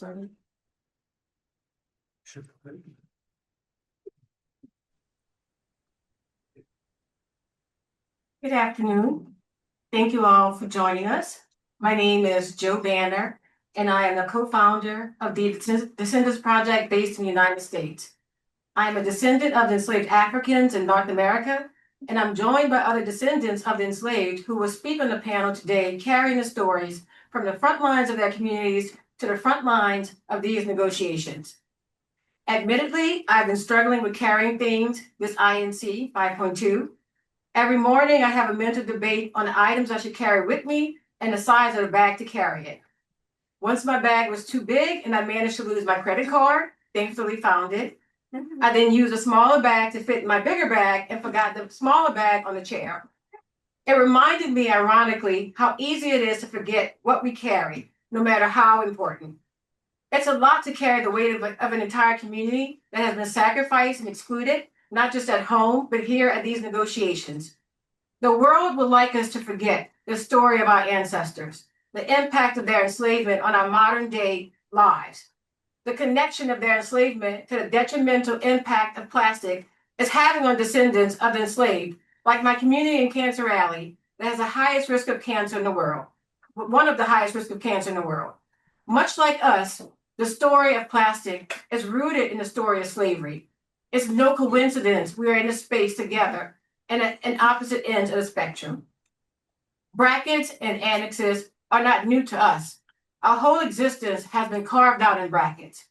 Good afternoon. Thank you all for joining us. My name is Jo Banner, and I am the co-founder of the Descendants Project based in the United States. I am a descendant of the enslaved Africans in North America, and I'm joined by other descendants of the enslaved who will speak on the panel today, carrying the stories from the front lines of their communities to the front lines of these negotiations. Admittedly, I've been struggling with carrying things this INC 5.2. Every morning, I have a mental debate on the items I should carry with me and the size of the bag to carry it. Once my bag was too big and I managed to lose my credit card, thankfully found it. I then used a smaller bag to fit in my bigger bag and forgot the smaller bag on the chair. It reminded me, ironically, how easy it is to forget what we carry, no matter how important. It's a lot to carry the weight of an entire community that has been sacrificed and excluded, not just at home, but here at these negotiations. The world would like us to forget the story of our ancestors, the impact of their enslavement on our modern day lives. The connection of their enslavement to the detrimental impact of plastic is having on descendants of the enslaved, like my community in Cancer Alley, that has the highest risk of cancer in the world, one of the highest risk of cancer in the world. Much like us, the story of plastic is rooted in the story of slavery. It's no coincidence we are in this space together and at opposite ends of the spectrum. Brackets and annexes are not new to us. Our whole existence has been carved out in brackets.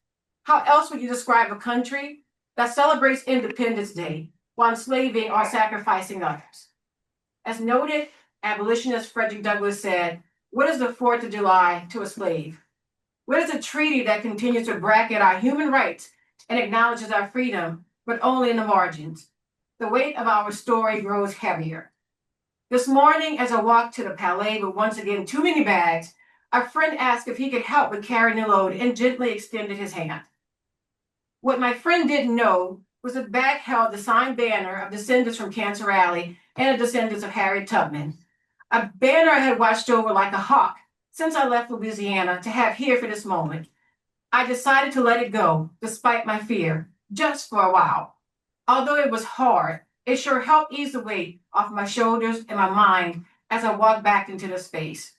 How else would you describe a country that celebrates Independence Day while enslaving or sacrificing others? As noted, abolitionist Frederick Douglass said, "What is the 4th of July to a slave? What is a treaty that continues to bracket our human rights and acknowledges our freedom, but only in the margins?" The weight of our story grows heavier. This morning, as I walked to the Palais with once again too many bags, a friend asked if he could help with carrying the load and gently extended his hand. What my friend didn't know was the bag held the signed banner of descendants from Cancer Alley and the descendants of Harriet Tubman. A banner I had watched over like a hawk since I left Louisiana to have here for this moment. I decided to let it go, despite my fear, just for a while. Although it was hard, it sure helped ease the weight off my shoulders and my mind as I walked back into the space.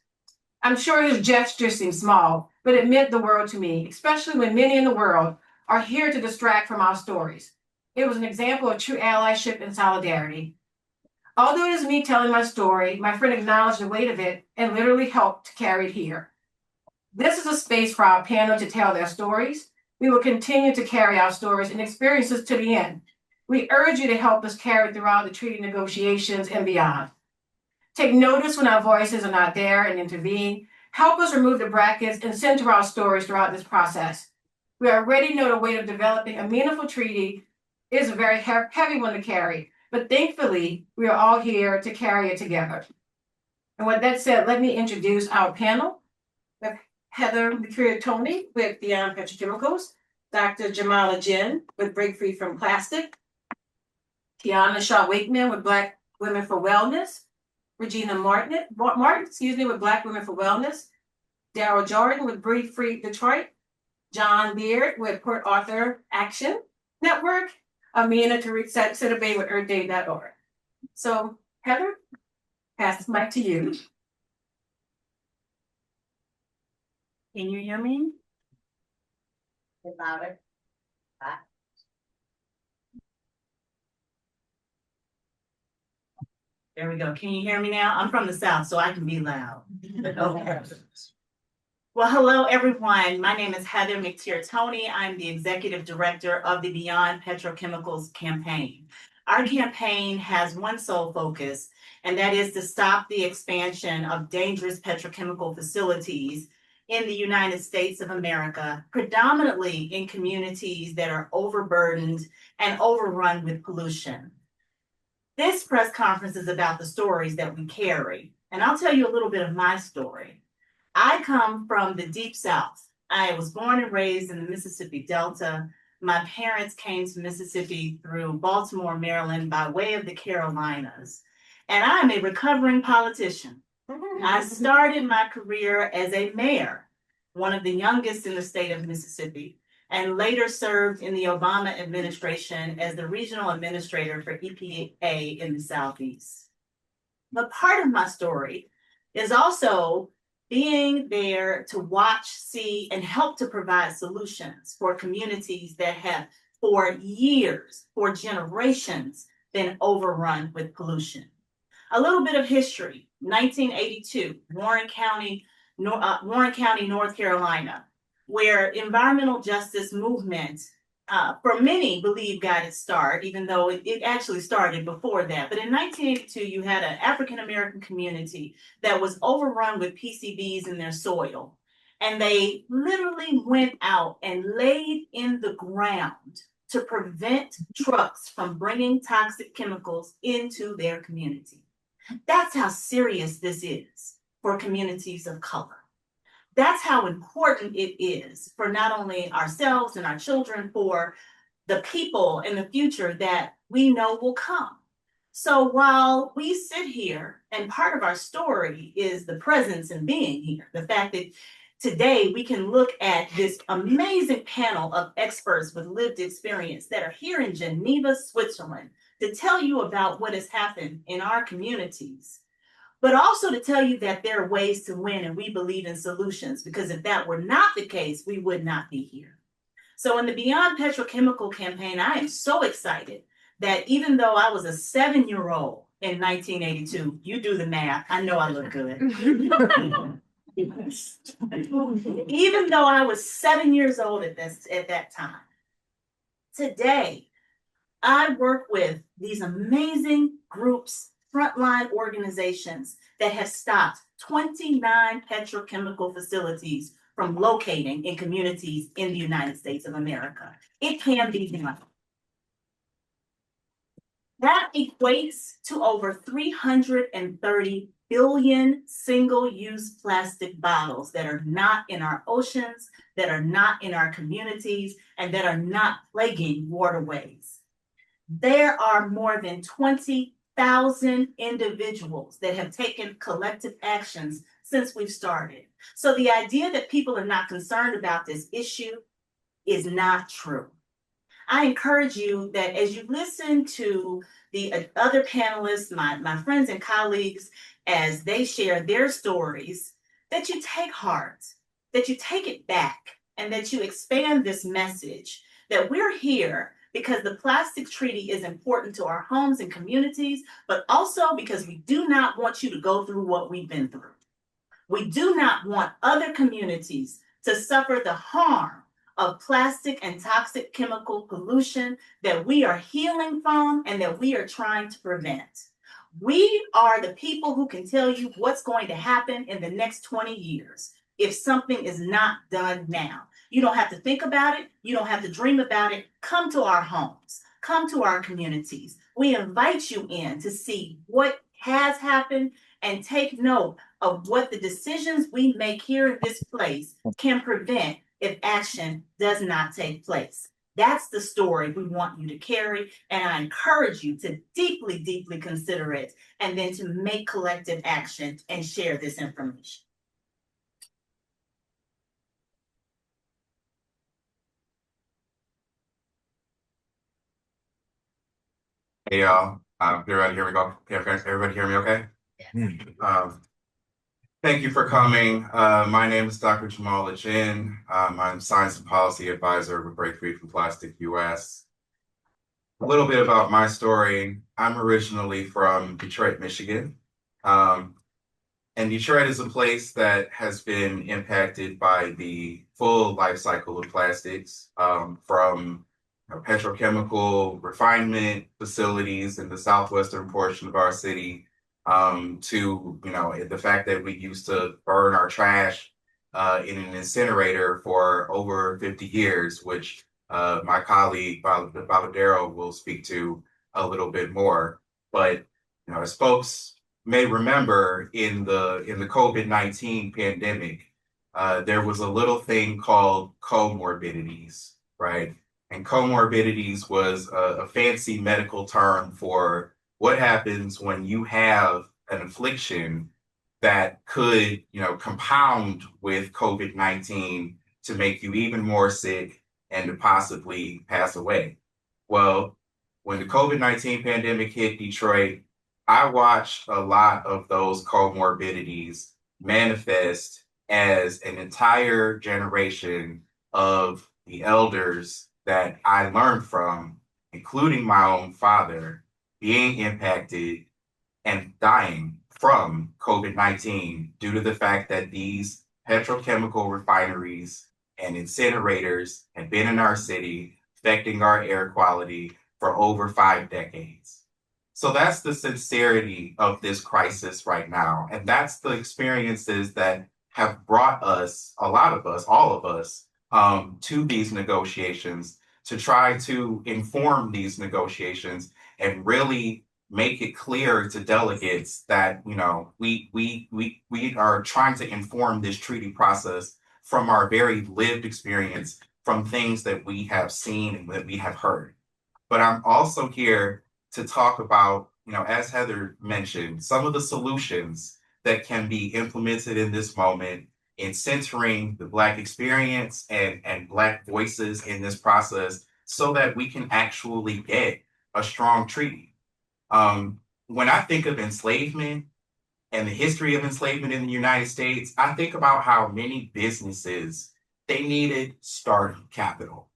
I'm sure his gesture seemed small, but it meant the world to me, especially when many in the world are here to distract from our stories. It was an example of true allyship and solidarity. Although it is me telling my story, my friend acknowledged the weight of it and literally helped to carry it here. This is a space for our panel to tell their stories. We will continue to carry our stories and experiences to the end. We urge you to help us carry throughout the treaty negotiations and beyond. Take notice when our voices are not there and intervene. Help us remove the brackets and center our stories throughout this process. We already know the weight of developing a meaningful treaty is a very heavy one to carry, but thankfully, we are all here to carry it together. And with that said, let me introduce our panel. We have Heather Mercurio-Tony with Beyond Petrochemicals, Dr. Jamala Jen with Break Free from Plastic, Tiana Shaw Wakeman with Black Women for Wellness, Regina Martin, with Black Women for Wellness, Daryl Jordan with Break Free Detroit, John Beard with Port Arthur Action Network, Amina Tariq Sitabay with EarthDay.org. So, Heather, pass the mic to you. Can you hear me? Get louder. There we go. Can you hear me now? I'm from the South, so I can be loud. Okay. Well, hello, everyone. My name is Heather Mercurio-Tony. I'm the Executive Director of the Beyond Petrochemicals campaign. Our campaign has one sole focus, and that is to stop the expansion of dangerous petrochemical facilities in the United States of America, predominantly in communities that are overburdened and overrun with pollution. This press conference is about the stories that we carry, and I'll tell you a little bit of my story. I come from the Deep South. I was born and raised in the Mississippi Delta. My parents came to Mississippi through Baltimore, Maryland, by way of the Carolinas. And I'm a recovering politician. I started my career as a mayor one of the youngest in the state of Mississippi, and later served in the Obama administration as the regional administrator for EPA in the Southeast. But part of my story is also being there to watch, see, and help to provide solutions for communities that have for years, for generations, been overrun with pollution. A little bit of history, 1982, Warren County, North Carolina, where environmental justice movement, for many believe got its start, even though it actually started before that. But in 1982, you had an African-American community that was overrun with PCBs in their soil. And they literally went out and laid in the ground to prevent trucks from bringing toxic chemicals into their community. That's how serious this is for communities of color. That's how important it is for not only ourselves and our children, for the people in the future that we know will come. So while we sit here, and part of our story is the presence and being here, the fact that today we can look at this amazing panel of experts with lived experience that are here in Geneva, Switzerland, to tell you about what has happened in our communities, but also to tell you that there are ways to win and we believe in solutions, because if that were not the case, we would not be here. So in the Beyond Petrochemical campaign, I am so excited that even though I was a 7-year-old in 1982, you do the math, I know I look good. Even though I was 7 years old at that time, today I work with these amazing groups, frontline organizations that have stopped 29 petrochemical facilities from locating in communities in the United States of America. It can be done. That equates to over 330 billion single-use plastic bottles that are not in our oceans, that are not in our communities, and that are not plaguing waterways. There are more than 20,000 individuals that have taken collective actions since we've started. So the idea that people are not concerned about this issue is not true. I encourage you that as you listen to the other panelists, my friends and colleagues, as they share their stories, that you take heart, that you take it back, and that you expand this message that we're here because the Plastics Treaty is important to our homes and communities, but also because we do not want you to go through what we've been through. We do not want other communities to suffer the harm of plastic and toxic chemical pollution that we are healing from and that we are trying to prevent. We are the people who can tell you what's going to happen in the next 20 years if something is not done now. You don't have to think about it. You don't have to dream about it. Come to our homes. Come to our communities. We invite you in to see what has happened and take note of what the decisions we make here in this place can prevent if action does not take place. That's the story we want you to carry, and I encourage you to deeply, deeply consider it, and then to make collective action and share this information. Hey y'all, everybody hear me go? Everybody hear me okay? Yes. Thank you for coming. My name is Dr. Jamal Lachin. I'm Science and Policy Advisor with Break Free from Plastic US. A little bit about my story. I'm originally from Detroit, Michigan. And Detroit is a place that has been impacted by the full life cycle of plastics, from petrochemical refinement facilities in the southwestern portion of our city, to the fact that we used to burn our trash in an incinerator for over 50 years, which my colleague Valadero will speak to a little bit more. But as folks may remember, in the COVID-19 pandemic, there was a little thing called comorbidities, right? And comorbidities was a fancy medical term for what happens when you have an affliction that could, compound with COVID-19 to make you even more sick and to possibly pass away. Well, when the COVID-19 pandemic hit Detroit, I watched a lot of those comorbidities manifest as an entire generation of the elders that I learned from, including my own father, being impacted and dying from COVID-19 due to the fact that these petrochemical refineries and incinerators have been in our city, affecting our air quality for over 5 decades. So that's the sincerity of this crisis right now. And that's the experiences that have brought us, a lot of us, all of us, to these negotiations to try to inform these negotiations and really make it clear to delegates that we are trying to inform this treaty process from our very lived experience, from things that we have seen and that we have heard. But I'm also here to talk about, as Heather mentioned, some of the solutions that can be implemented in this moment in centering the Black experience and Black voices in this process so that we can actually get a strong treaty. When I think of enslavement and the history of enslavement in the United States, I think about how many businesses they needed startup capital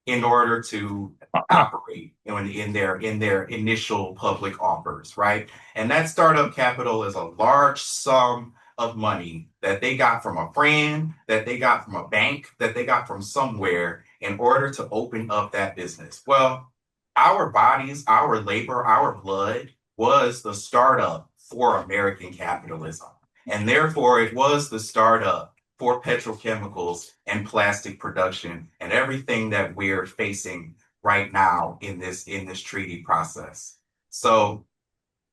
in order to operate in their initial public offers, right? And that startup capital is a large sum of money that they got from a friend, that they got from a bank, that they got from somewhere in order to open up that business. Well, our bodies, our labor, our blood was the startup for American capitalism. And therefore, it was the startup for petrochemicals and plastic production and everything that we're facing right now in this treaty process. So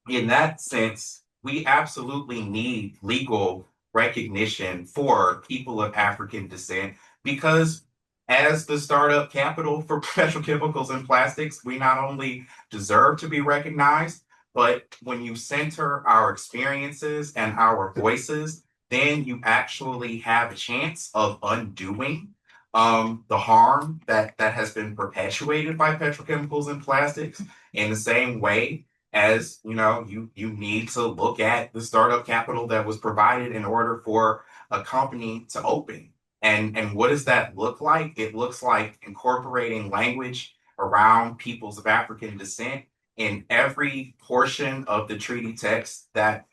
in that sense, we absolutely need legal recognition for people of African descent because as the startup capital for petrochemicals and plastics, we not only deserve to be recognized, but when you center our experiences and our voices, then you actually have a chance of undoing the harm that has been perpetuated by petrochemicals and plastics in the same way as you need to look at the startup capital that was provided in order for a company to open. And what does that look like? It looks like incorporating language around peoples of African descent in every portion of the treaty text that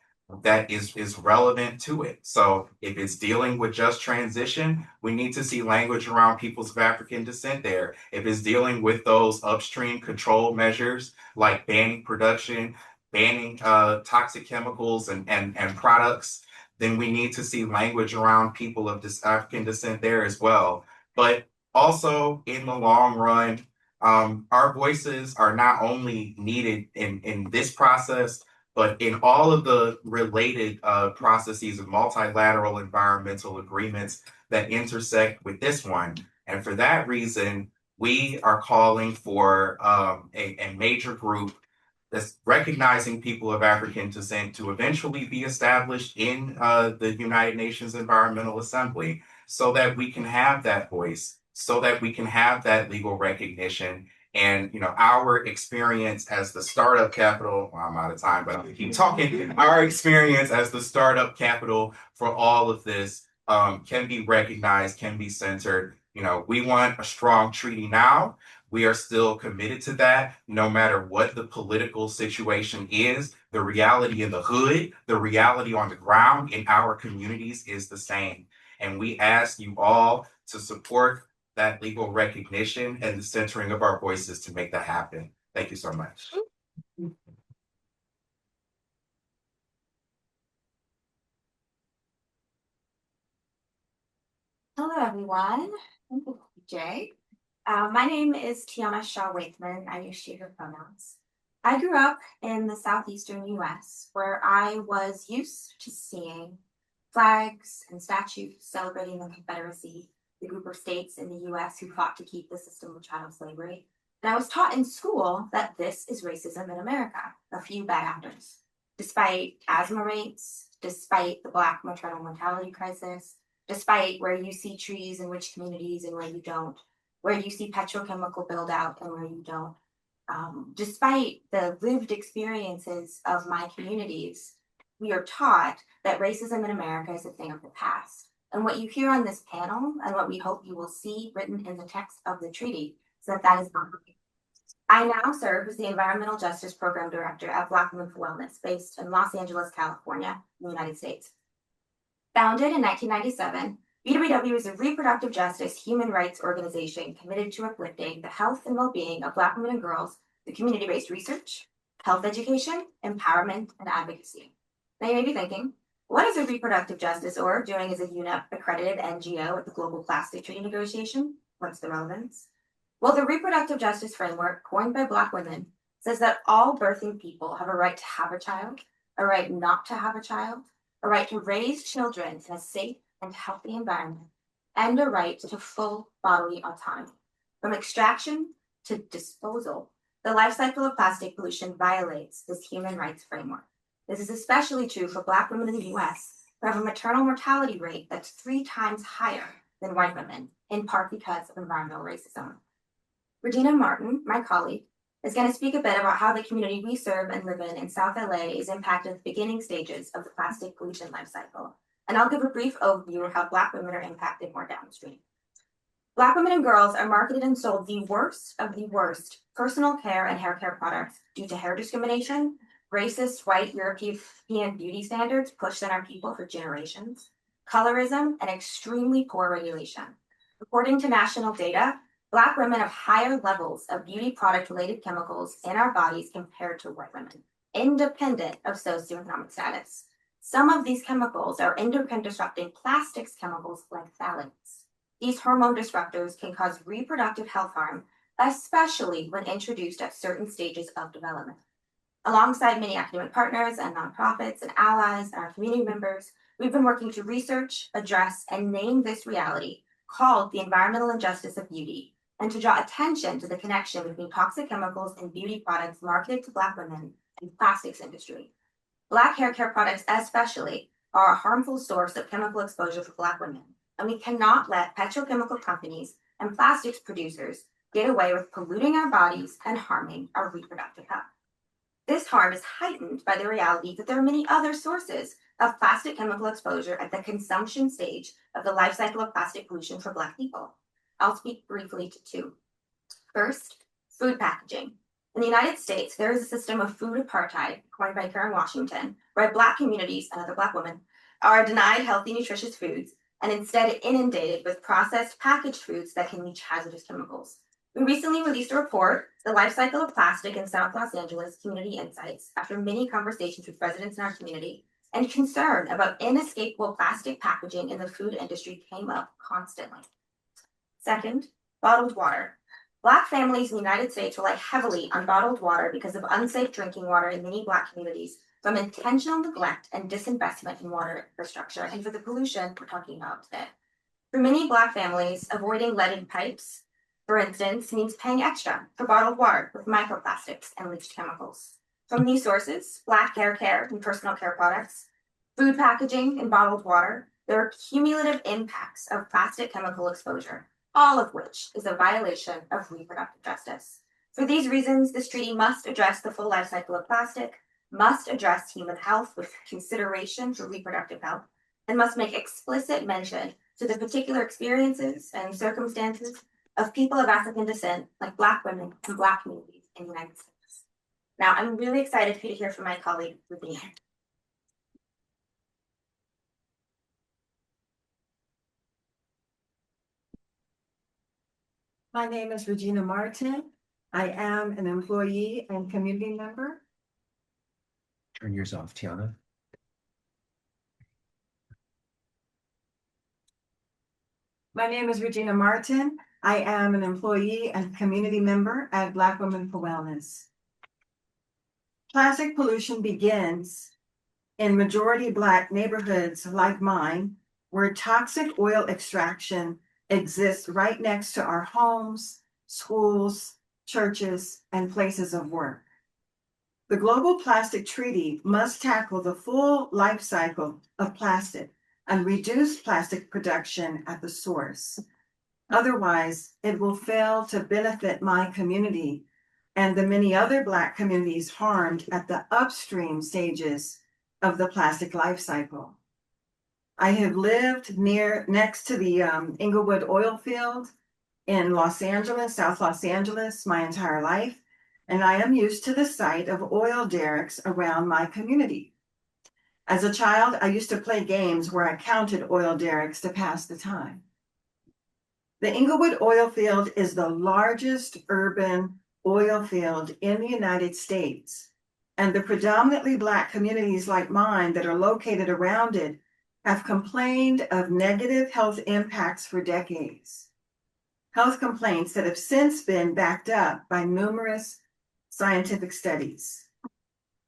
is relevant to it. So if it's dealing with just transition, we need to see language around peoples of African descent there. If it's dealing with those upstream control measures like banning production, banning toxic chemicals and products, then we need to see language around people of this African descent there as well. But also in the long run, our voices are not only needed in this process, but in all of the related processes of multilateral environmental agreements that intersect with this one. And for that reason, we are calling for a major group that's recognizing people of African descent to eventually be established in the United Nations Environmental Assembly so that we can have that voice, so that we can have that legal recognition. And our experience as the startup capital, well, I'm out of time, but I'm gonna keep talking. Our experience as the startup capital for all of this can be recognized, can be centered. We want a strong treaty now. We are still committed to that, no matter what the political situation is. The reality in the hood, the reality on the ground in our communities is the same. And we ask you all to support that legal recognition and the centering of our voices to make that happen. Thank you so much. Hello, everyone. Thank you, Jay. My name is Tiana Shaw Waithman. I use she, her pronouns. I grew up in the southeastern US where I was used to seeing flags and statues celebrating the Confederacy, the group of states in the US who fought to keep the system of chattel slavery. And I was taught in school that this is racism in America, a few bad actors. Despite asthma rates, despite the Black maternal mortality crisis, despite where you see trees in which communities and where you don't, where you see petrochemical build out and where you don't. Despite the lived experiences of my communities, we are taught that racism in America is a thing of the past. And what you hear on this panel and what we hope you will see written in the text of the treaty is that that is not the case. I now serve as the Environmental Justice Program Director at Black Women for Wellness, based in Los Angeles, California, in the United States. Founded in 1997, BWW is a reproductive justice human rights organization committed to uplifting the health and well-being of Black women and girls through community-based research, health education, empowerment, and advocacy. Now you may be thinking, what is a reproductive justice org doing as a UNEP accredited NGO at the Global Plastic Treaty Negotiation? What's the relevance? Well, the reproductive justice framework coined by Black women says that all birthing people have a right to have a child, a right not to have a child, a right to raise children in a safe and healthy environment, and a right to full bodily autonomy. From extraction to disposal, the life cycle of plastic pollution violates this human rights framework. This is especially true for Black women in the US, who have a maternal mortality rate that's 3 times higher than white women, in part because of environmental racism. Regina Martin, my colleague, is going to speak a bit about how the community we serve and live in South LA is impacted at the beginning stages of the plastic pollution life cycle. And I'll give a brief overview of how Black women are impacted more downstream. Black women and girls are marketed and sold the worst of the worst personal care and hair care products due to hair discrimination, racist white European beauty standards pushed on our people for generations, colorism, and extremely poor regulation. According to national data, Black women have higher levels of beauty product-related chemicals in our bodies compared to white women, independent of socioeconomic status. Some of these chemicals are endocrine-disrupting plastics chemicals like phthalates. These hormone disruptors can cause reproductive health harm, especially when introduced at certain stages of development. Alongside many academic partners and nonprofits and allies and our community members, we've been working to research, address, and name this reality called the environmental injustice of beauty, and to draw attention to the connection between toxic chemicals and beauty products marketed to Black women and the plastics industry. Black hair care products especially are a harmful source of chemical exposure for Black women, and we cannot let petrochemical companies and plastics producers get away with polluting our bodies and harming our reproductive health. This harm is heightened by the reality that there are many other sources of plastic chemical exposure at the consumption stage of the life cycle of plastic pollution for Black people. I'll speak briefly to 2. First, food packaging. In the United States, there is a system of food apartheid coined by Karen Washington, where Black communities and other Black women are denied healthy, nutritious foods and instead inundated with processed packaged foods that can leach hazardous chemicals. We recently released a report, The Life Cycle of Plastic in South Los Angeles, Community Insights, after many conversations with residents in our community, and concern about inescapable plastic packaging in the food industry came up constantly. Second, bottled water. Black families in the United States rely heavily on bottled water because of unsafe drinking water in many Black communities, from intentional neglect and disinvestment in water infrastructure, and for the pollution we're talking about today. For many Black families, avoiding leaded pipes, for instance, means paying extra for bottled water with microplastics and leached chemicals. From these sources, Black hair care and personal care products, food packaging, and bottled water, there are cumulative impacts of plastic chemical exposure, all of which is a violation of reproductive justice. For these reasons, this treaty must address the full life cycle of plastic, must address human health with consideration for reproductive health, and must make explicit mention to the particular experiences and circumstances of people of African descent, like Black women and Black communities in the United States. Now, I'm really excited for you to hear from my colleague, Regina. My name is Regina Martin. I am an employee and community member. Turn yours off, Tiana. My name is Regina Martin. I am an employee and community member at Black Women for Wellness. Plastic pollution begins in majority Black neighborhoods like mine, where toxic oil extraction exists right next to our homes, schools, churches, and places of work. The Global Plastic Treaty must tackle the full life cycle of plastic and reduce plastic production at the source. Otherwise, it will fail to benefit my community and the many other Black communities harmed at the upstream stages of the plastic life cycle. I have lived next to the Inglewood oil field in Los Angeles, South Los Angeles, my entire life, and I am used to the sight of oil derricks around my community. As a child, I used to play games where I counted oil derricks to pass the time. The Inglewood oil field is the largest urban oil field in the United States, and the predominantly Black communities like mine that are located around it have complained of negative health impacts for decades. Health complaints that have since been backed up by numerous scientific studies.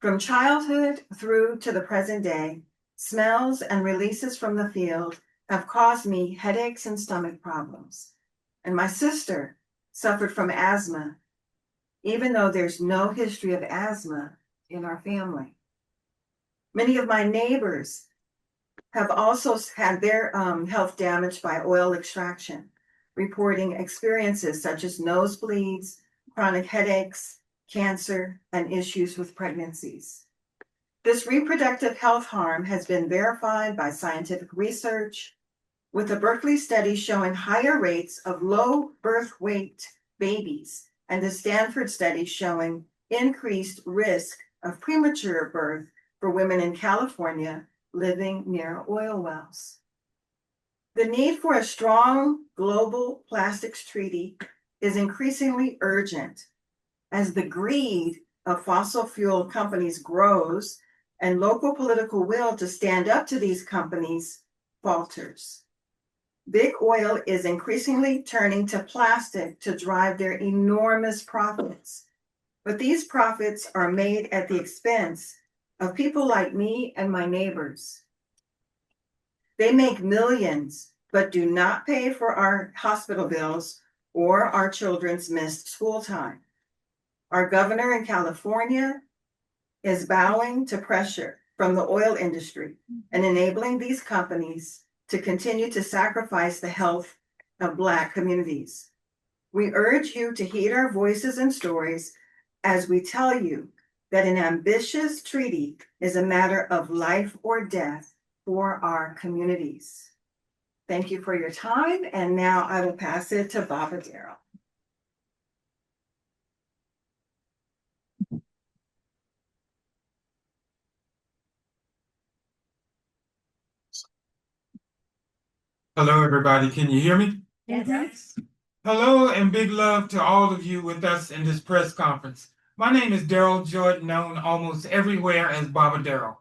From childhood through to the present day, smells and releases from the field have caused me headaches and stomach problems. And my sister suffered from asthma, even though there's no history of asthma in our family. Many of my neighbors have also had their health damaged by oil extraction, reporting experiences such as nosebleeds, chronic headaches, cancer, and issues with pregnancies. This reproductive health harm has been verified by scientific research, with a Berkeley study showing higher rates of low birth weight babies and the Stanford study showing increased risk of premature birth for women in California living near oil wells. The need for a strong global plastics treaty is increasingly urgent as the greed of fossil fuel companies grows and local political will to stand up to these companies falters. Big oil is increasingly turning to plastic to drive their enormous profits. But these profits are made at the expense of people like me and my neighbors. They make millions, but do not pay for our hospital bills or our children's missed school time. Our governor in California is bowing to pressure from the oil industry and enabling these companies to continue to sacrifice the health of Black communities. We urge you to heed our voices and stories as we tell you that an ambitious treaty is a matter of life or death for our communities. Thank you for your time, and now I will pass it to Baba Darrell. Hello, everybody. Can you hear me? Yes. Hello, and big love to all of you with us in this press conference. My name is Daryl Jordan, known almost everywhere as Baba Darrell.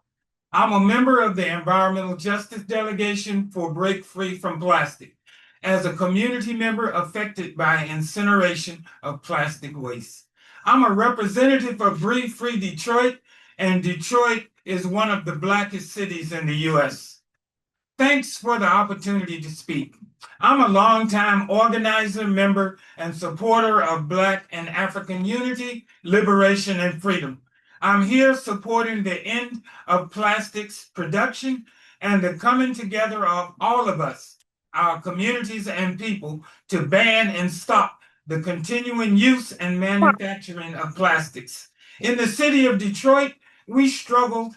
I'm a member of the Environmental Justice Delegation for Break Free from Plastic, as a community member affected by incineration of plastic waste. I'm a representative of Break Free Detroit, and Detroit is one of the Blackest cities in the U.S. Thanks for the opportunity to speak. I'm a longtime organizer, member, and supporter of Black and African unity, liberation, and freedom. I'm here supporting the end of plastics production and the coming together of all of us, our communities and people, to ban and stop the continuing use and manufacturing of plastics. In the city of Detroit, we struggled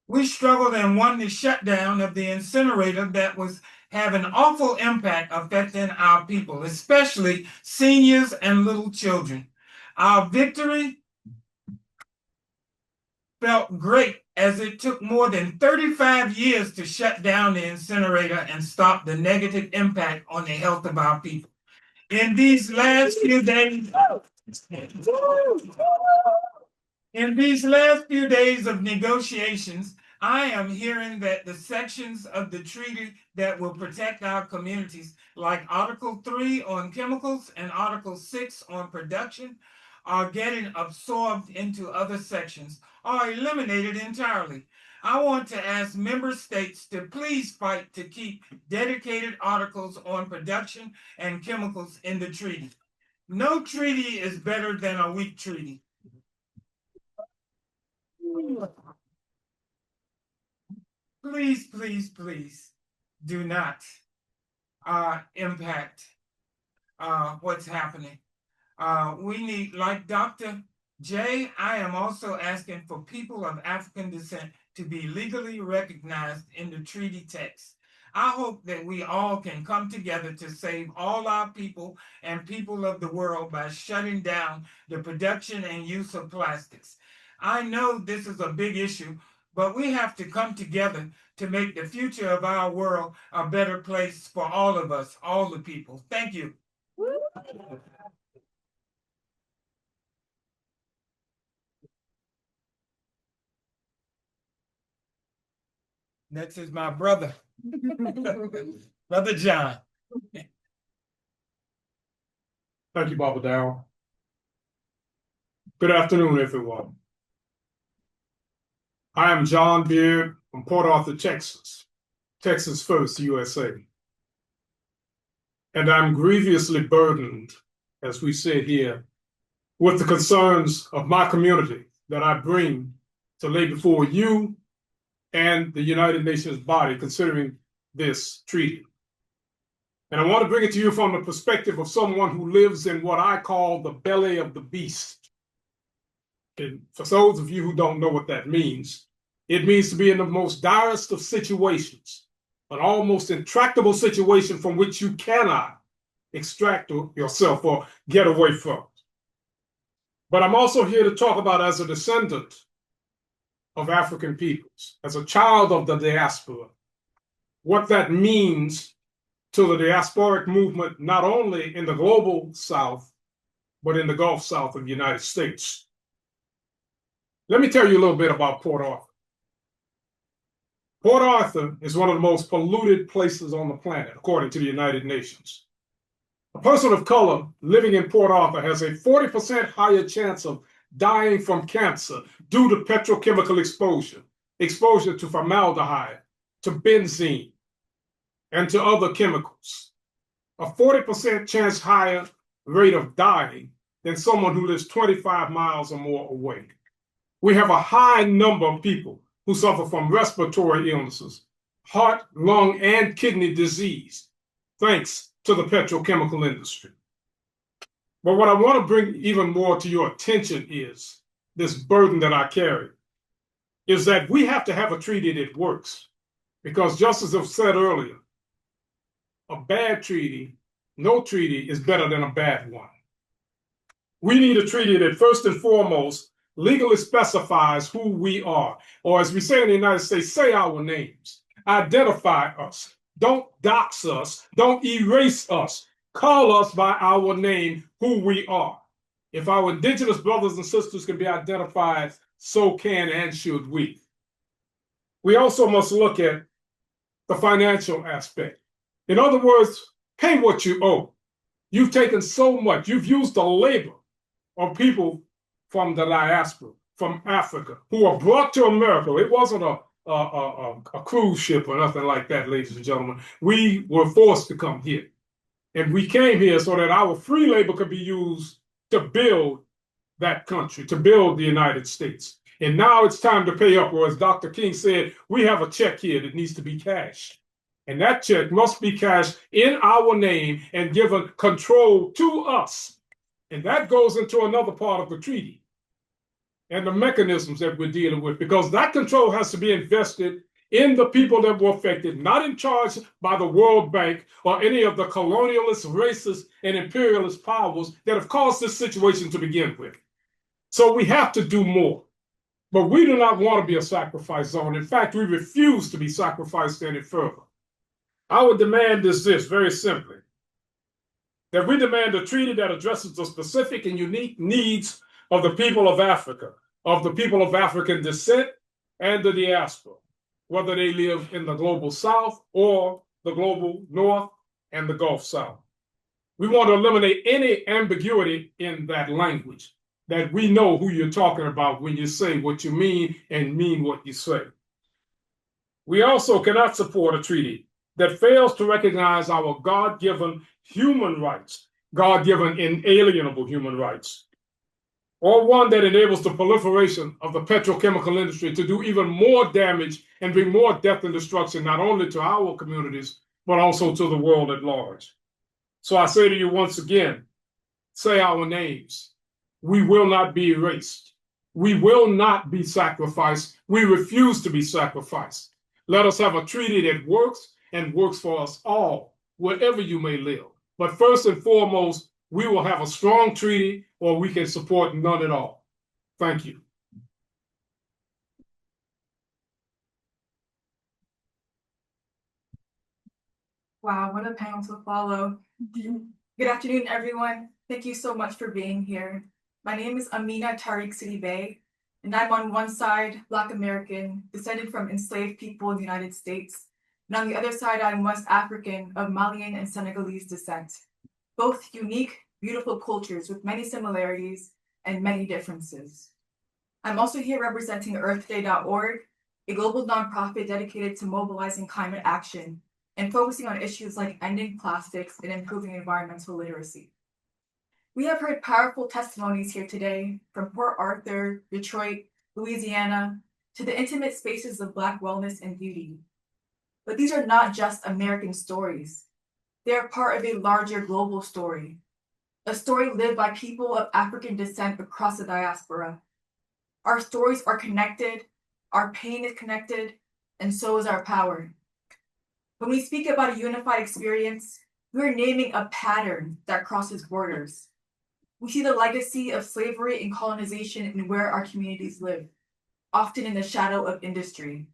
and won the shutdown of the incinerator that was having awful impact affecting our people, especially seniors and little children. Our victory felt great as it took more than 35 years to shut down the incinerator and stop the negative impact on the health of our people. In these last few days, of negotiations, I am hearing that the sections of the treaty that will protect our communities, like Article 3 on chemicals and Article 6 on production, are getting absorbed into other sections or eliminated entirely. I want to ask member states to please fight to keep dedicated articles on production and chemicals in the treaty. No treaty is better than a weak treaty. Please, please, please do not impact what's happening. We need, like Dr. J, I am also asking for people of African descent to be legally recognized in the treaty text. I hope that we all can come together to save all our people and people of the world by shutting down the production and use of plastics. I know this is a big issue, but we have to come together to make the future of our world a better place for all of us, all the people. Thank you. Next is my brother, Brother John. Thank you, Baba Darrell. Good afternoon, everyone. I am John Beard from Port Arthur, Texas, Texas first, USA. And I'm grievously burdened, as we say here, with the concerns of my community that I bring to lay before you and the United Nations body considering this treaty. And I want to bring it to you from the perspective of someone who lives in what I call the belly of the beast. And for those of you who don't know what that means, it means to be in the most direst of situations, an almost intractable situation from which you cannot extract yourself or get away from. But I'm also here to talk about, as a descendant of African peoples, as a child of the diaspora, what that means to the diasporic movement, not only in the global South, but in the Gulf South of the United States. Let me tell you a little bit about Port Arthur. Port Arthur is one of the most polluted places on the planet, according to the United Nations. A person of color living in Port Arthur has a 40% higher chance of dying from cancer due to petrochemical exposure to formaldehyde, to benzene, and to other chemicals. A 40% chance higher rate of dying than someone who lives 25 miles or more away. We have a high number of people who suffer from respiratory illnesses, heart, lung, and kidney disease, thanks to the petrochemical industry. But what I want to bring even more to your attention is this burden that I carry, is that we have to have a treaty that works. Because just as I've said earlier, a bad treaty, no treaty is better than a bad one. We need a treaty that first and foremost legally specifies who we are, or as we say in the United States, say our names, identify us, don't dox us, don't erase us, call us by our name, who we are. If our indigenous brothers and sisters can be identified, so can and should we. We also must look at the financial aspect. In other words, pay what you owe. You've taken so much, you've used the labor of people from the diaspora, from Africa, who were brought to America. It wasn't a cruise ship or nothing like that, ladies and gentlemen. We were forced to come here. And we came here so that our free labor could be used to build that country, to build the United States. And now it's time to pay up, or as Dr. King said, we have a check here that needs to be cashed. And that check must be cashed in our name and given control to us. And that goes into another part of the treaty and the mechanisms that we're dealing with, because that control has to be invested in the people that were affected, not in charge by the World Bank or any of the colonialist, racist, and imperialist powers that have caused this situation to begin with. So we have to do more. But we do not want to be a sacrifice zone. In fact, we refuse to be sacrificed any further. Our demand is this, very simply, that we demand a treaty that addresses the specific and unique needs of the people of Africa, of the people of African descent and the diaspora, whether they live in the global South or the global North and the Gulf South. We want to eliminate any ambiguity in that language, that we know who you're talking about when you say what you mean and mean what you say. We also cannot support a treaty that fails to recognize our God-given human rights, God-given inalienable human rights. or one that enables the proliferation of the petrochemical industry to do even more damage and bring more death and destruction, not only to our communities, but also to the world at large. So I say to you once again, say our names. We will not be erased. We will not be sacrificed. We refuse to be sacrificed. Let us have a treaty that works and works for us all, wherever you may live. But first and foremost, we will have a strong treaty or we can support none at all. Thank you. Wow, what a panel to follow. Good afternoon, everyone. Thank you so much for being here. My name is Amina Tariq City Bay, and I'm on one side Black American, descended from enslaved people in the United States. And on the other side, I'm West African of Malian and Senegalese descent. Both unique, beautiful cultures with many similarities and many differences. I'm also here representing EarthDay.org, a global nonprofit dedicated to mobilizing climate action and focusing on issues like ending plastics and improving environmental literacy. We have heard powerful testimonies here today from Port Arthur, Detroit, Louisiana, to the intimate spaces of Black wellness and beauty. But these are not just American stories. They are part of a larger global story, a story lived by people of African descent across the diaspora. Our stories are connected, our pain is connected, and so is our power. When we speak about a unified experience, we are naming a pattern that crosses borders. We see the legacy of slavery and colonization in where our communities live, often in the shadow of industry.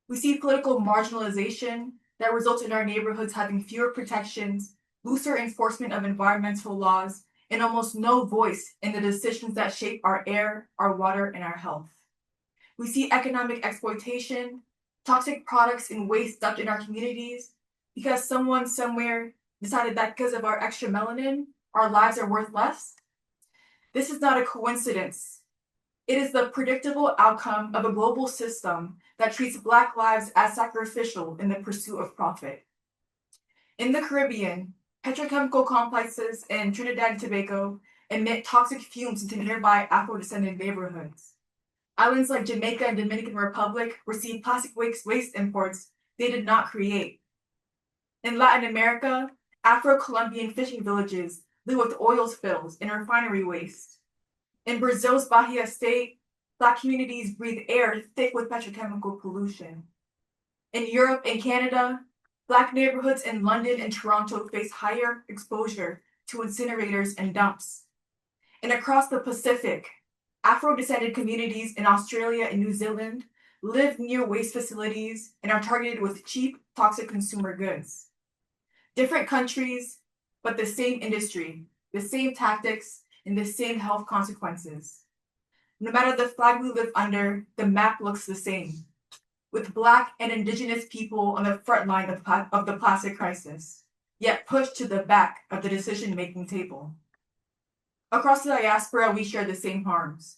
We see political marginalization that results in our neighborhoods having fewer protections, looser enforcement of environmental laws, and almost no voice in the decisions that shape our air, our water, and our health. We see economic exploitation, toxic products and waste dumped in our communities because someone somewhere decided that because of our extra melanin, our lives are worth less. This is not a coincidence. It is the predictable outcome of a global system that treats Black lives as sacrificial in the pursuit of profit. In the Caribbean, petrochemical complexes in Trinidad and Tobago emit toxic fumes into nearby Afro-descendant neighborhoods. Islands like Jamaica and Dominican Republic receive plastic waste imports they did not create. In Latin America, Afro-Colombian fishing villages live with oil spills and refinery waste. In Brazil's Bahia state, Black communities breathe air thick with petrochemical pollution. In Europe and Canada, Black neighborhoods in London and Toronto face higher exposure to incinerators and dumps. And across the Pacific, Afro-descended communities in Australia and New Zealand live near waste facilities and are targeted with cheap, toxic consumer goods. Different countries, but the same industry, the same tactics, and the same health consequences. No matter the flag we live under, the map looks the same, with Black and Indigenous people on the front line of the plastic crisis, yet pushed to the back of the decision-making table. Across the diaspora, we share the same harms.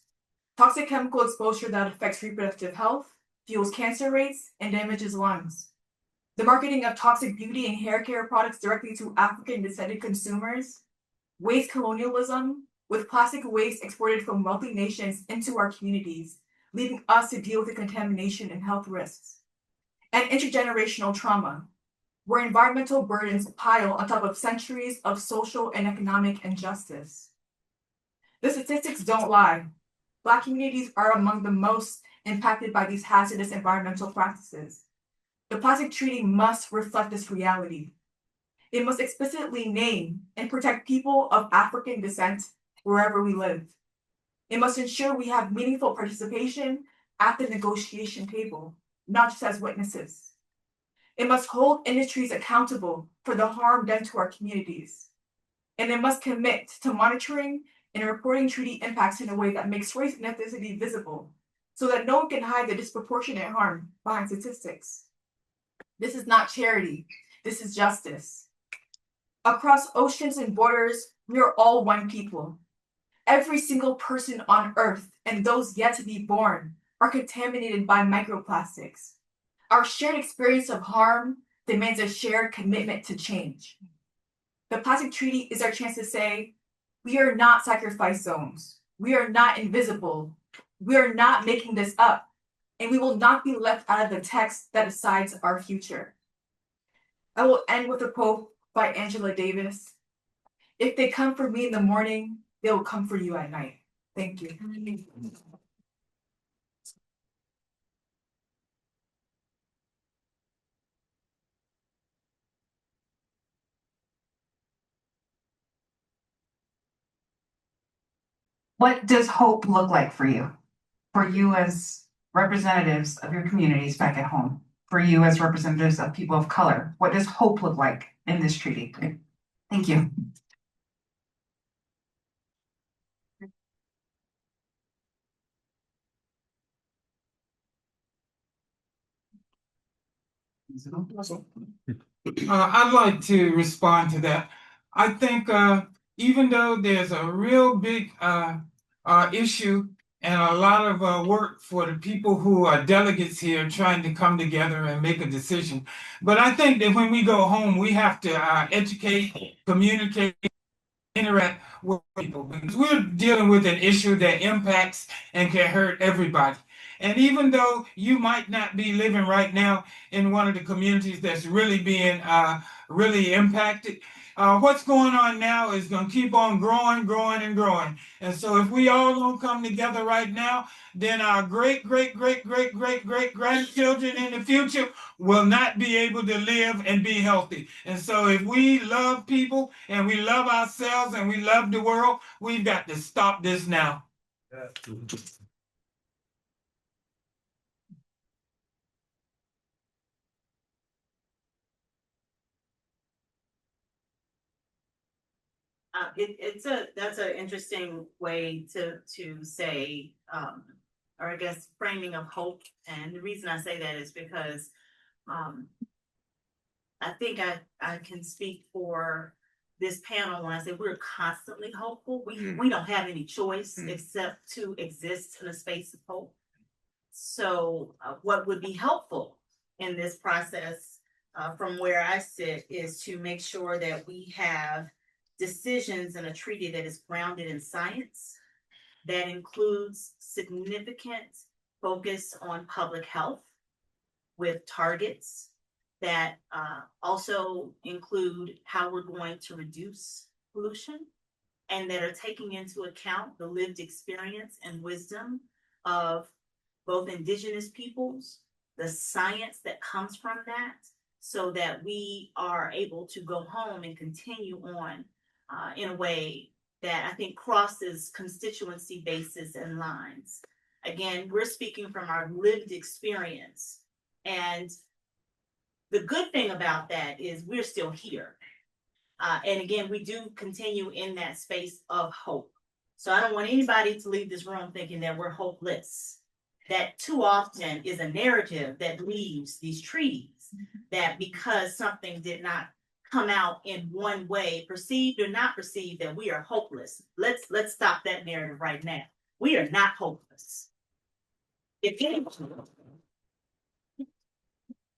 Toxic chemical exposure that affects reproductive health, fuels cancer rates, and damages lungs. The marketing of toxic beauty and hair care products directly to African-descended consumers. Waste colonialism, with plastic waste exported from wealthy nations into our communities, leaving us to deal with the contamination and health risks. And intergenerational trauma, where environmental burdens pile on top of centuries of social and economic injustice. The statistics don't lie. Black communities are among the most impacted by these hazardous environmental practices. The plastic treaty must reflect this reality. It must explicitly name and protect people of African descent wherever we live. It must ensure we have meaningful participation at the negotiation table, not just as witnesses. It must hold industries accountable for the harm done to our communities. And it must commit to monitoring and reporting treaty impacts in a way that makes race and ethnicity visible, so that no one can hide the disproportionate harm behind statistics. This is not charity, this is justice. Across oceans and borders, we are all one people. Every single person on Earth and those yet to be born are contaminated by microplastics. Our shared experience of harm demands a shared commitment to change. The plastic treaty is our chance to say, we are not sacrifice zones. We are not invisible. We are not making this up. And we will not be left out of the text that decides our future. I will end with a quote by Angela Davis. If they come for me in the morning, they will come for you at night. Thank you. What does hope look like for you? For you as representatives of your communities back at home? For you as representatives of people of color? What does hope look like in this treaty? Thank you. I'd like to respond to that. I think even though there's a real big issue and a lot of work for the people who are delegates here trying to come together and make a decision, but I think that when we go home, we have to educate, communicate, interact with people because we're dealing with an issue that impacts and can hurt everybody. And even though you might not be living right now in one of the communities that's really being really impacted, what's going on now is going to keep on growing, growing, and growing. And so if we all don't come together right now, then our great, great, great, great, great, great grandchildren in the future will not be able to live and be healthy. And so if we love people and we love ourselves and we love the world, we've got to stop this now. That's an interesting way to say, or I guess framing of hope. And the reason I say that is because I think I can speak for this panel when I say we're constantly hopeful. We don't have any choice except to exist in a space of hope. So what would be helpful in this process from where I sit is to make sure that we have decisions in a treaty that is grounded in science, that includes significant focus on public health with targets that also include how we're going to reduce pollution and that are taking into account the lived experience and wisdom of both indigenous peoples, the science that comes from that, so that we are able to go home and continue on in a way that I think crosses constituency bases and lines. Again, we're speaking from our lived experience. And the good thing about that is we're still here. And again, we do continue in that space of hope. So I don't want anybody to leave this room thinking that we're hopeless. That too often is a narrative that leaves these treaties, that because something did not come out in one way, perceived or not perceived, that we are hopeless. Let's stop that narrative right now. We are not hopeless. If anything,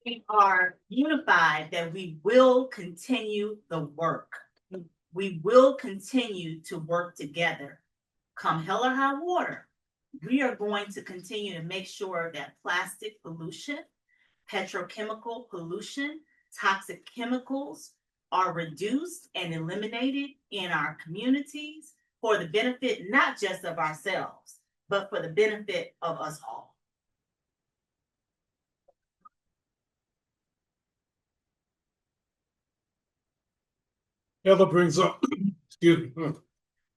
we are unified that we will continue the work. We will continue to work together. Come hell or high water, we are going to continue to make sure that plastic pollution, petrochemical pollution, toxic chemicals are reduced and eliminated in our communities for the benefit not just of ourselves, but for the benefit of us all. Heather brings up, excuse me,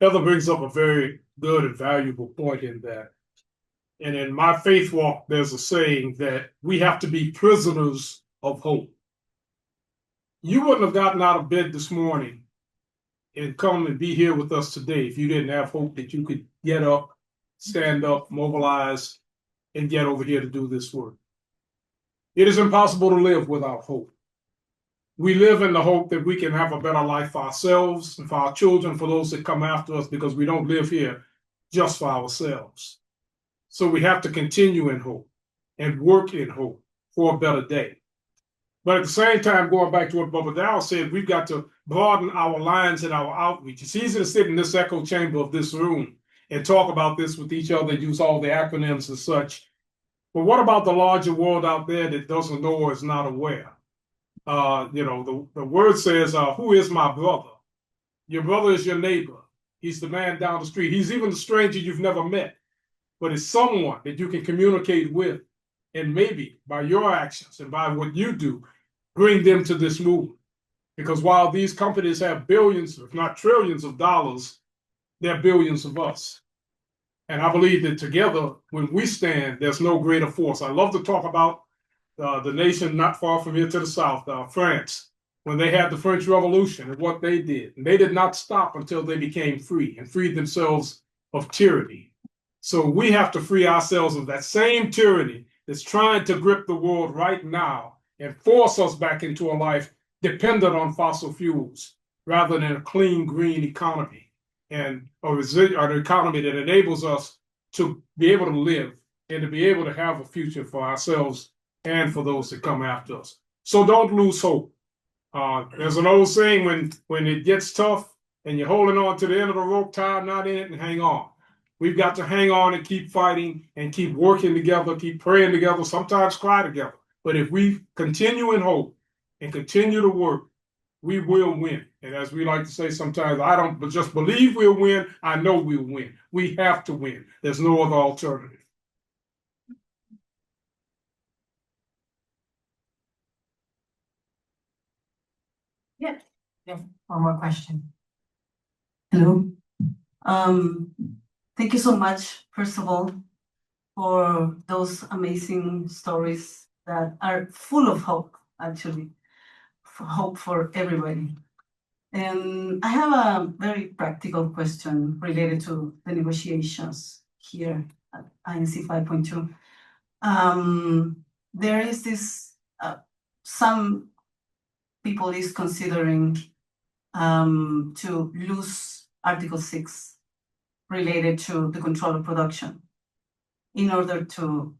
Heather brings up a very good and valuable point in that. And in my faith walk, there's a saying that we have to be prisoners of hope. You wouldn't have gotten out of bed this morning and come and be here with us today if you didn't have hope that you could get up, stand up, mobilize, and get over here to do this work. It is impossible to live without hope. We live in the hope that we can have a better life for ourselves and for our children, for those that come after us, because we don't live here just for ourselves. So we have to continue in hope and work in hope for a better day. But at the same time, going back to what Bubba Dow said, we've got to broaden our lines and our outreach. It's easy to sit in this echo chamber of this room and talk about this with each other, use all the acronyms and such. But what about the larger world out there that doesn't know or is not aware? The word says, who is my brother? Your brother is your neighbor. He's the man down the street. He's even the stranger you've never met, but it's someone that you can communicate with. And maybe by your actions and by what you do, bring them to this movement. Because while these companies have billions, if not trillions of dollars, they're billions of us. And I believe that together, when we stand, there's no greater force. I love to talk about the nation not far from here to the south, France, when they had the French Revolution and what they did. And they did not stop until they became free and freed themselves of tyranny. So we have to free ourselves of that same tyranny that's trying to grip the world right now and force us back into a life dependent on fossil fuels rather than a clean, green economy and an economy that enables us to be able to live and to be able to have a future for ourselves and for those that come after us. So don't lose hope. There's an old saying, when it gets tough and you're holding on to the end of the rope, tie a knot in it and hang on. We've got to hang on and keep fighting and keep working together, keep praying together, sometimes cry together. But if we continue in hope and continue to work, we will win. And as we like to say sometimes, I don't just believe we'll win, I know we'll win. We have to win. There's no other alternative. One more question. Hello. Thank you so much, first of all, for those amazing stories that are full of hope, actually, hope for everybody. And I have a very practical question related to the negotiations here at INC 5.2. There is this, some people is considering to lose Article 6 related to the control of production in order to,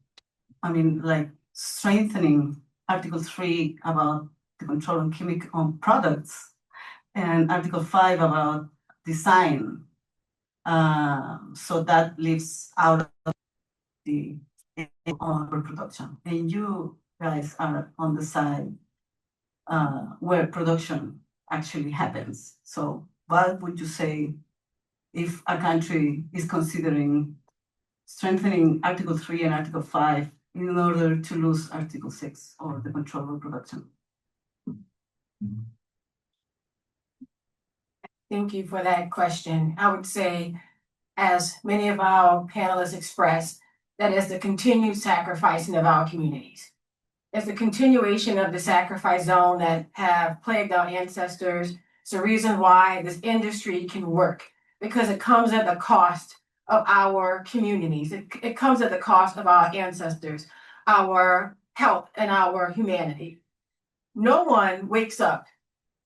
strengthening Article 3 about the control on chemical products and Article 5 about design. So that leaves out of the overproduction. And you guys are on the side where production actually happens. So what would you say if a country is considering strengthening Article 3 and Article 5 in order to lose Article 6 or the control of production? Thank you for that question. I would say, as many of our panelists expressed, that is the continued sacrificing of our communities. It's the continuation of the sacrifice zone that have plagued our ancestors. It's the reason why this industry can work, because it comes at the cost of our communities. It comes at the cost of our ancestors, our health, and our humanity. No one wakes up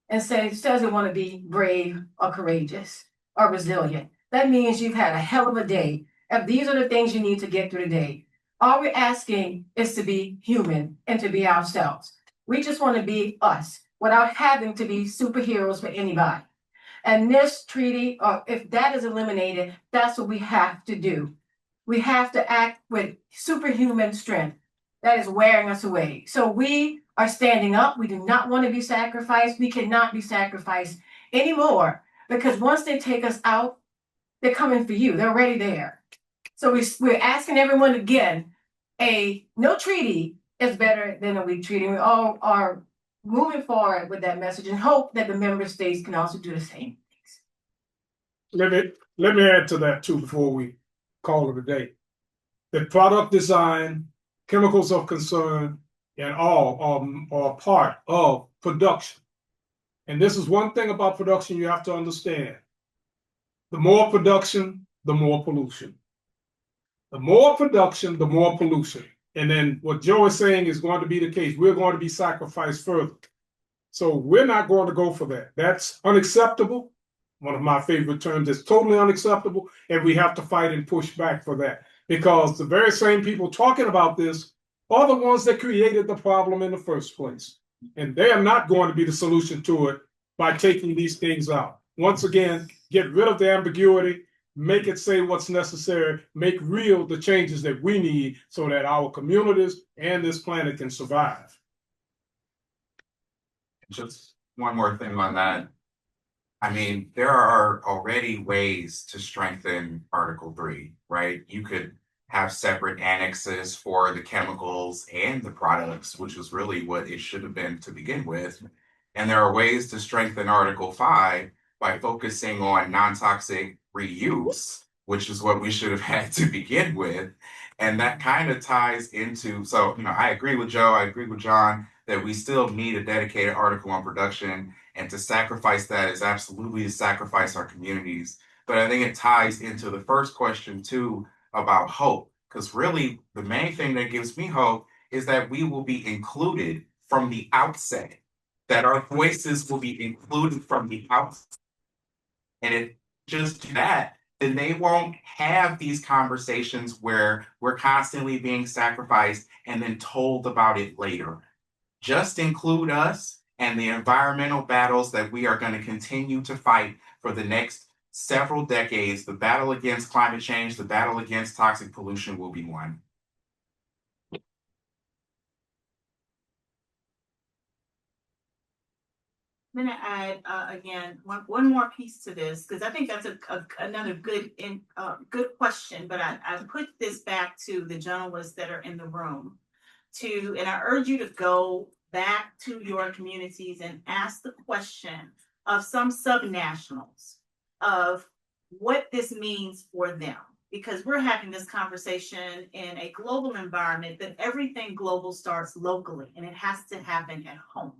and says they want to be brave or courageous or resilient. That means you've had a hell of a day. If these are the things you need to get through the day, all we're asking is to be human and to be ourselves. We just want to be us without having to be superheroes for anybody. And this treaty, or if that is eliminated, that's what we have to do. We have to act with superhuman strength that is wearing us away. So we are standing up. We do not want to be sacrificed. We cannot be sacrificed anymore, because once they take us out, they're coming for you. They're already there. So we're asking everyone again, no treaty is better than a weak treaty. We all are moving forward with that message and hope that the member states can also do the same things. Let me add to that too before we call it a day. The product design, chemicals of concern, and all are part of production. And this is one thing about production you have to understand. The more production, the more pollution. The more production, the more pollution. And then what Joe is saying is going to be the case. We're going to be sacrificed further. So we're not going to go for that. That's unacceptable. One of my favorite terms is totally unacceptable. And we have to fight and push back for that. Because the very same people talking about this are the ones that created the problem in the first place. And they are not going to be the solution to it by taking these things out. Once again, get rid of the ambiguity, make it say what's necessary, make real the changes that we need so that our communities and this planet can survive. Just one more thing on that. I mean, there are already ways to strengthen Article 3, right? You could have separate annexes for the chemicals and the products, which is really what it should have been to begin with. And there are ways to strengthen Article 5 by focusing on non-toxic reuse, which is what we should have had to begin with. And that kind of ties into, so, I agree with Joe, I agree with John, that we still need a dedicated article on production, and to sacrifice that is absolutely to sacrifice our communities. But I think it ties into the first question too about hope, because really the main thing that gives me hope is that we will be included from the outset, that our voices will be included from the outset. And if just do that, then they won't have these conversations where we're constantly being sacrificed and then told about it later. Just include us and the environmental battles that we are going to continue to fight for the next several decades. The battle against climate change, the battle against toxic pollution will be won. I'm gonna add again one more piece to this, because I think that's another good question. But I put this back to the journalists that are in the room, and I urge you to go back to your communities and ask the question of some subnationals of what this means for them, because we're having this conversation in a global environment, but everything global starts locally and it has to happen at home.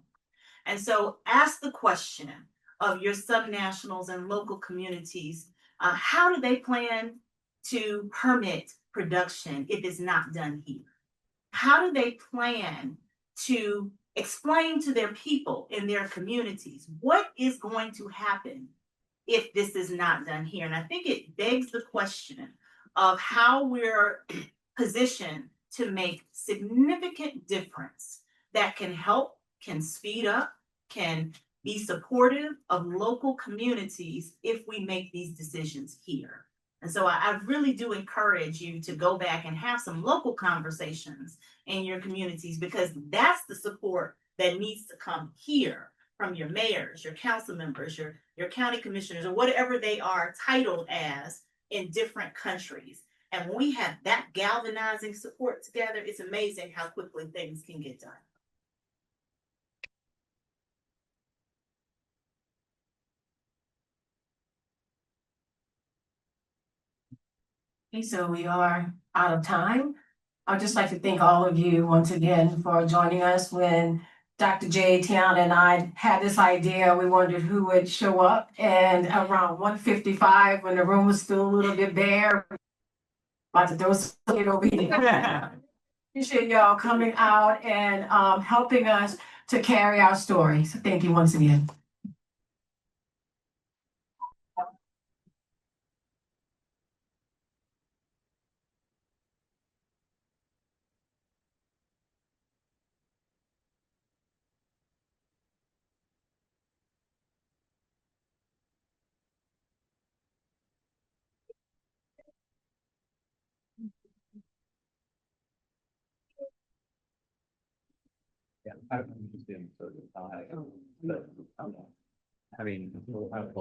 And so ask the question of your subnationals and local communities, how do they plan to permit production if it's not done here? How do they plan to explain to their people in their communities what is going to happen if this is not done here? And I think it begs the question of how we're positioned to make significant difference that can help, can speed up, can be supportive of local communities if we make these decisions here. And so I really do encourage you to go back and have some local conversations in your communities, because that's the support that needs to come here from your mayors, your council members, your county commissioners, or whatever they are titled as in different countries. And when we have that galvanizing support together, it's amazing how quickly things can get done. Okay, so we are out of time. I'd just like to thank all of you once again for joining us. When Dr. J. Tiana and I had this idea, we wondered who would show up, and around 1:55, when the room was still a little bit bare, about to throw something over here. Appreciate y'all coming out and helping us to carry our story. So thank you once again. Yeah, I'm just in, so I'll have, but, I mean, we'll have.